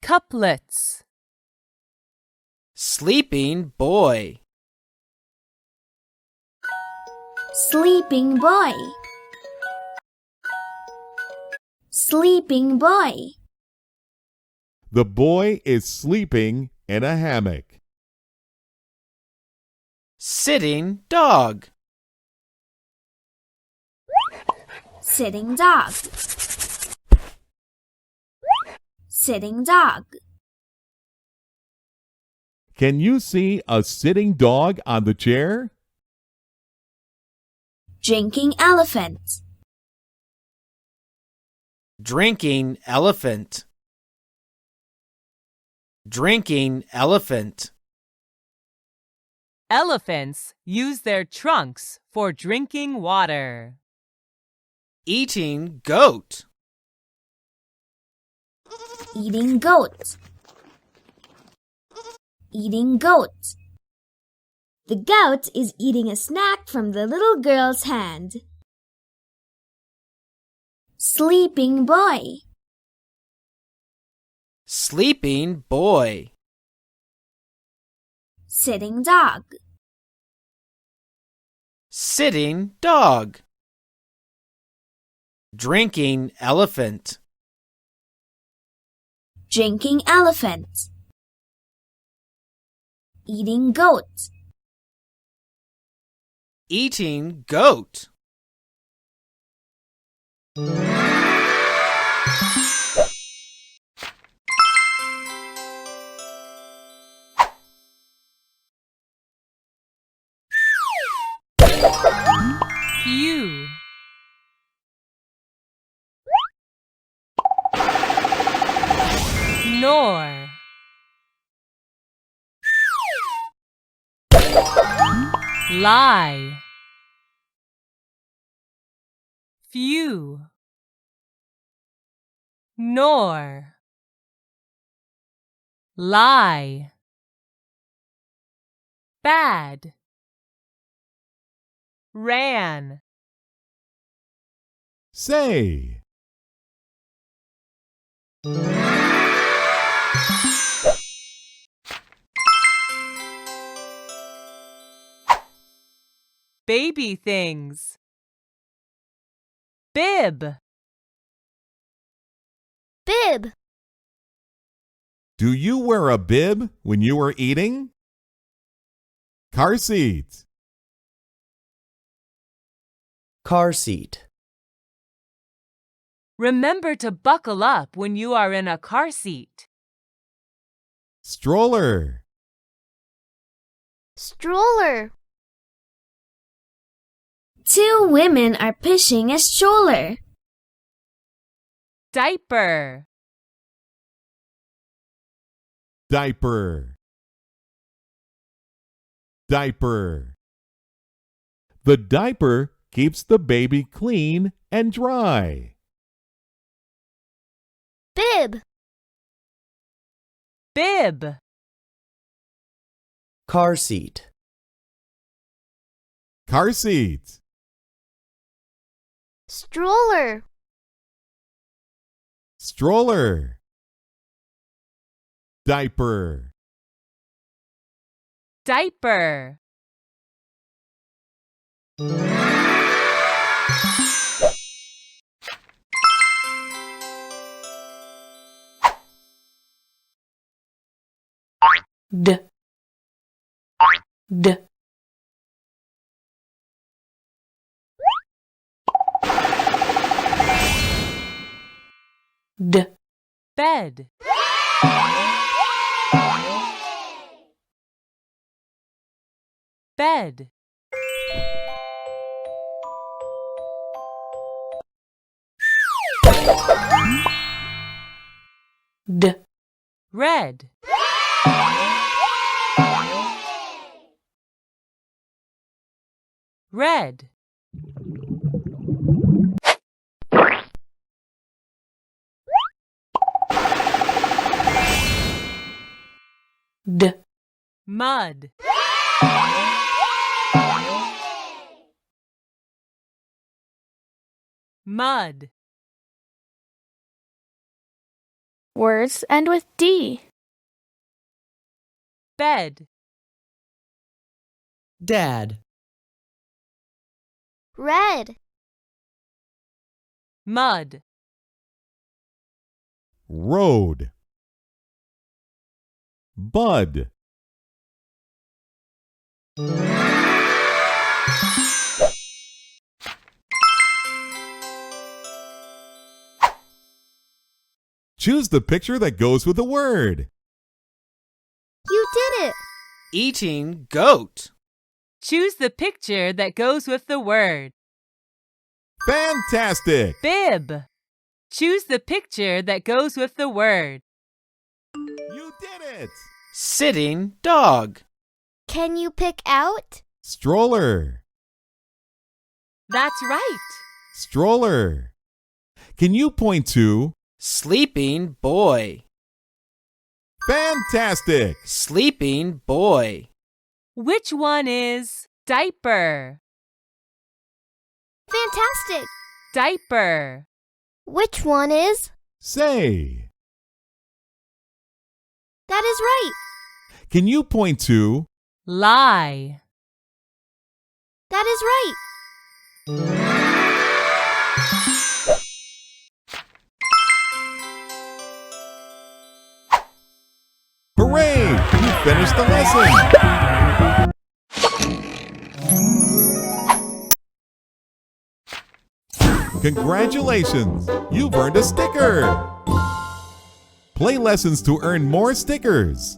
Couplets. Sleeping boy. Sleeping boy. Sleeping boy. The boy is sleeping in a hammock. Sitting dog. Sitting dog. Sitting dog. Can you see a sitting dog on the chair? Drinking elephant. Drinking elephant. Drinking elephant. Elephants use their trunks for drinking water. Eating goat. Eating goat. Eating goat. The goat is eating a snack from the little girl's hand. Sleeping boy. Sleeping boy. Sitting dog. Sitting dog. Drinking elephant. Drinking elephant. Eating goat. Eating goat. Few. Nor. Lie. Few. Nor. Lie. Bad. Ran. Say. Baby things. Bib. Bib. Do you wear a bib when you are eating? Car seat. Car seat. Remember to buckle up when you are in a car seat. Stroller. Stroller. Two women are pushing a stroller. Diaper. Diaper. Diaper. The diaper keeps the baby clean and dry. Bib. Bib. Car seat. Car seat. Stroller. Stroller. Diaper. Diaper. D. D. D. Bed. Bed. D. Red. Red. D. Mud. Mud. Words end with D. Bed, Dad. Red. mud, Road. Bud. Choose the picture that goes with the word. You did it. Eating goat. choose the picture that goes with the word. Fantastic! Bib, choose the picture that goes with the word. You did it! Sitting dog. Can you pick out? Stroller. That's right. Stroller. Can you point to? Sleeping boy. Fantastic! Sleeping boy. Which one is diaper? Fantastic. Diaper. Which one is? Say. That is right. Can you point to? Lie. That is right. Hooray! You finished the lesson! Congratulations! You've earned a sticker! Play lessons to earn more stickers.